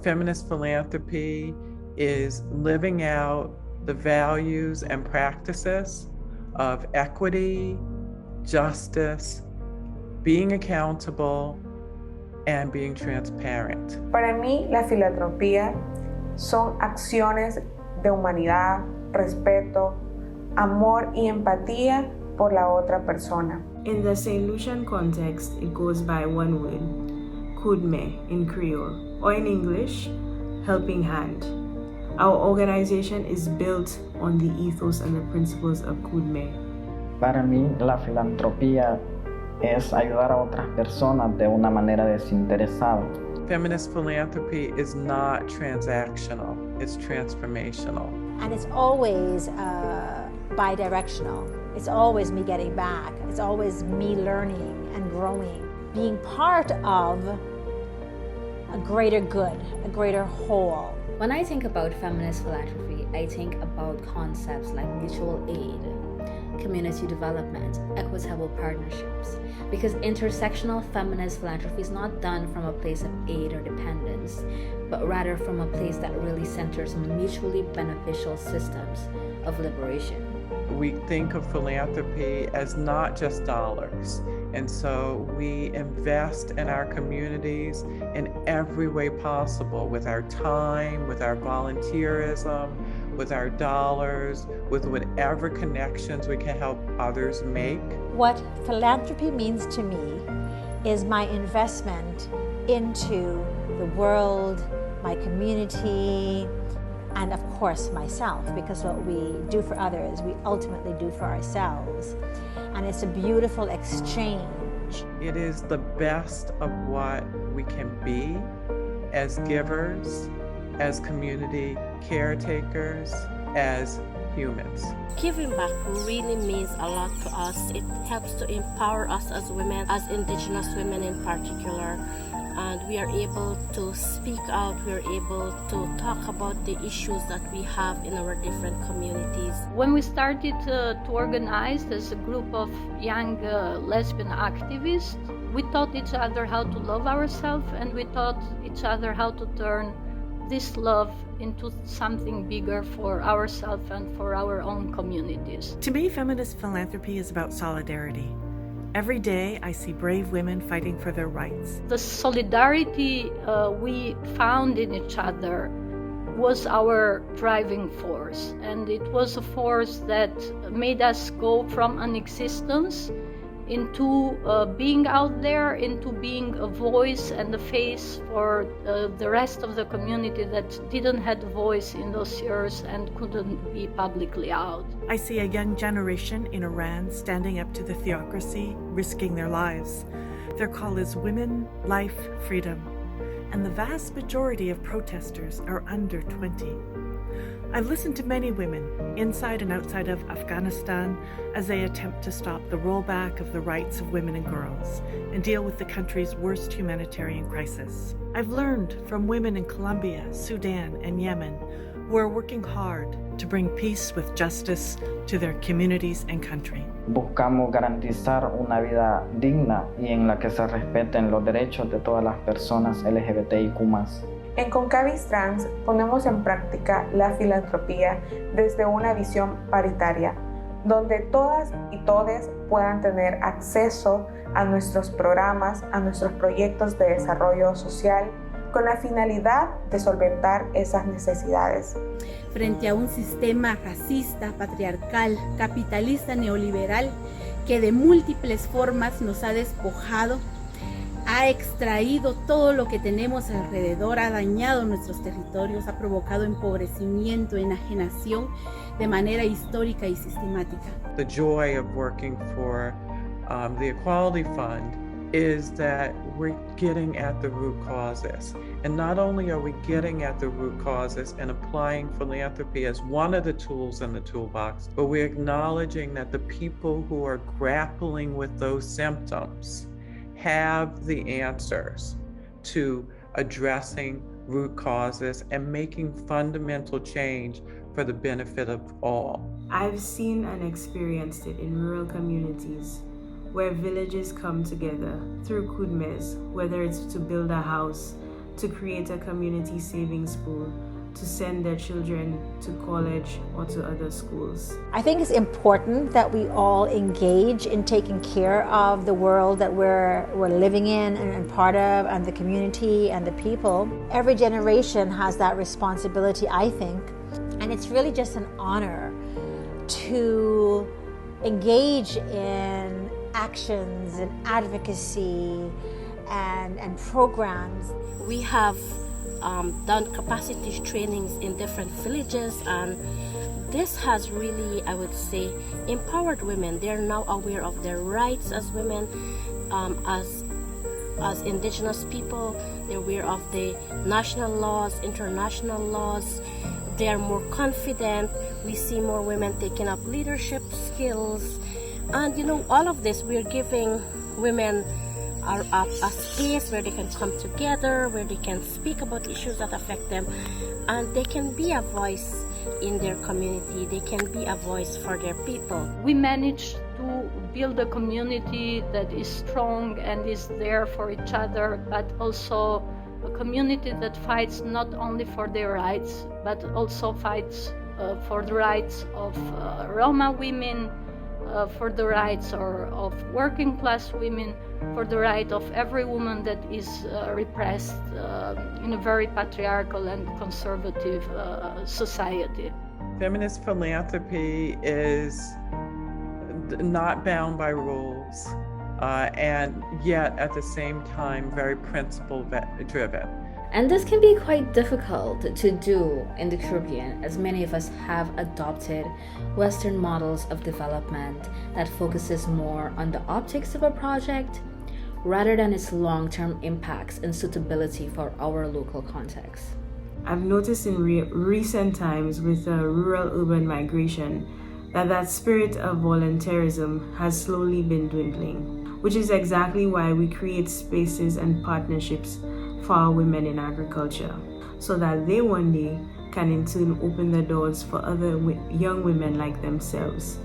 Feminist philanthropy is living out the values and practices of equity, justice, being accountable, and being transparent. Para mí, la filantropía son acciones de humanidad, respeto, amor y empatía por la otra persona. In the St. Lucian context, it goes by one word, kudme in Creole, or in English, helping hand. Our organization is built on the ethos and the principles of kudme. Para mí, la filantropía es ayudar a otras personas de una manera desinteresada. Feminist philanthropy is not transactional, it's transformational. And it's always bi-directional. It's always me getting back. It's always me learning and growing, being part of a greater good, a greater whole. When I think about feminist philanthropy, I think about concepts like mutual aid, community development, equitable partnerships, because intersectional feminist philanthropy is not done from a place of aid or dependence, but rather from a place that really centers on mutually beneficial systems of liberation. We think of philanthropy as not just dollars, and so we invest in our communities in every way possible, with our time, with our volunteerism, with our dollars, with whatever connections we can help others make. What philanthropy means to me is my investment into the world, my community, and of course myself, because what we do for others, we ultimately do for ourselves. And it's a beautiful exchange. It is the best of what we can be as givers, as community caretakers, as humans. Giving back really means a lot to us. It helps to empower us as women, as Indigenous women in particular. And we are able to speak out, we are able to talk about the issues that we have in our different communities. When we started to organize as a group of young lesbian activists, we taught each other how to love ourselves, and we taught each other how to turn this love into something bigger for ourselves and for our own communities. To me, feminist philanthropy is about solidarity. Every day, I see brave women fighting for their rights. The solidarity we found in each other was our driving force, and it was a force that made us go from an existence into being out there, into being a voice and a face for the rest of the community that didn't have a voice in those years and couldn't be publicly out. I see a young generation in Iran standing up to the theocracy, risking their lives. Their call is women, life, freedom. And the vast majority of protesters are under 20. I've listened to many women, inside and outside of Afghanistan, as they attempt to stop the rollback of the rights of women and girls and deal with the country's worst humanitarian crisis. I've learned from women in Colombia, Sudan, and Yemen who are working hard to bring peace with justice to their communities and country. Buscamos garantizar una vida digna y en la que se respeten los derechos de todas las personas LGBTIQ+. En COMCAVIS Trans ponemos en práctica la filantropía desde una visión paritaria, donde todas y todes puedan tener acceso a nuestros programas, a nuestros proyectos de desarrollo social, con la finalidad de solventar esas necesidades. Frente a un sistema racista, patriarcal, capitalista, neoliberal, que de múltiples formas nos ha despojado, ha extraído todo lo que tenemos alrededor, ha dañado nuestros territorios, ha provocado empobrecimiento, enajenación de manera histórica y sistemática. The joy of working for the Equality Fund is that we're getting at the root causes. And not only are we getting at the root causes and applying philanthropy as one of the tools in the toolbox, but we're acknowledging that the people who are grappling with those symptoms have the answers to addressing root causes and making fundamental change for the benefit of all. I've seen and experienced it in rural communities where villages come together through kudmes, whether it's to build a house, to create a community savings pool to send their children to college or to other schools. I think it's important that we all engage in taking care of the world that we're living in and part of, and the community and the people. Every generation has that responsibility, I think, and it's really just an honor to engage in actions and advocacy and programs. We have done capacity trainings in different villages, and this has really, I would say, empowered women. They're now aware of their rights as women, as indigenous people. They're aware of the national laws, international laws. They're more confident. We see more women taking up leadership skills, and all of this, we're giving women a space where they can come together, where they can speak about issues that affect them, and they can be a voice in their community. They can be a voice for their people. We managed to build a community that is strong and is there for each other, but also a community that fights not only for their rights, but also fights for the rights of Roma women, for the rights of working class women, for the right of every woman that is repressed in a very patriarchal and conservative society. Feminist philanthropy is not bound by rules, and yet at the same time very principle-driven. And this can be quite difficult to do in the Caribbean, as many of us have adopted Western models of development that focuses more on the optics of a project rather than its long-term impacts and suitability for our local context. I've noticed in recent times with rural-urban migration that spirit of volunteerism has slowly been dwindling, which is exactly why we create spaces and partnerships for our women in agriculture, so that they one day can in turn open the doors for other young women like themselves.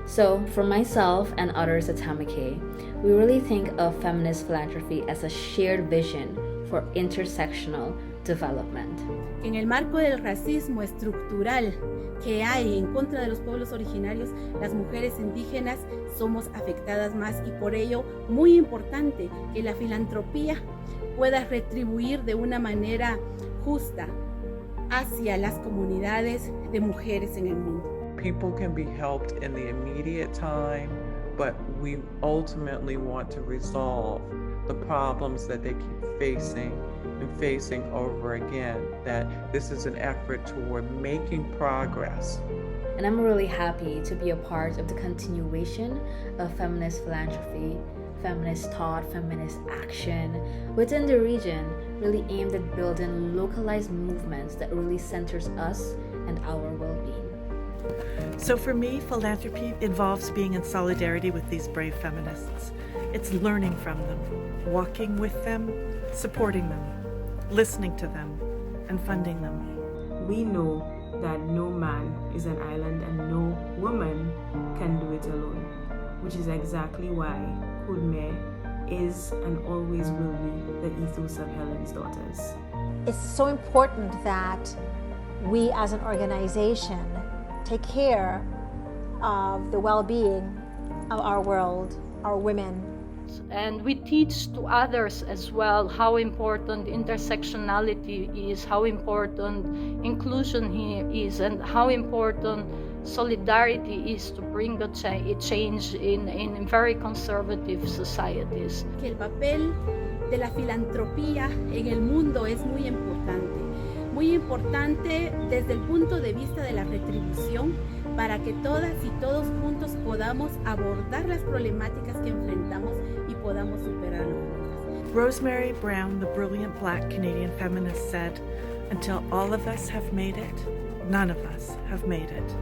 So, for myself and others at Tamukke, we really think of feminist philanthropy as a shared vision for intersectional development. En el marco del racismo estructural que hay en contra de los pueblos originarios, las mujeres indígenas somos afectadas más, y por ello muy importante que la filantropía pueda retribuir de una manera justa hacia las comunidades de mujeres en el mundo. People can be helped in the immediate time, but we ultimately want to resolve the problems that they keep facing and facing over again, that this is an effort toward making progress. And I'm really happy to be a part of the continuation of feminist philanthropy, feminist thought, feminist action within the region, really aimed at building localized movements that really centers us and our well-being. So for me, philanthropy involves being in solidarity with these brave feminists. It's learning from them, walking with them, supporting them, listening to them, and funding them. We know that no man is an island and no woman can do it alone, which is exactly why COMCAVIS is and always will be the ethos of Helen's daughters. It's so important that we as an organization take care of the well-being of our world, our women. And we teach to others as well how important intersectionality is, how important inclusion here is, and how important solidarity is to bring a change in very conservative societies. Que el papel de la filantropía en el mundo es muy importante desde el punto de vista de la retribución, para que todas y todos juntos podamos abordar las problemáticas que enfrentamos y podamos superarlas. Rosemary Brown, the brilliant Black Canadian feminist, said, "Until all of us have made it, none of us have made it."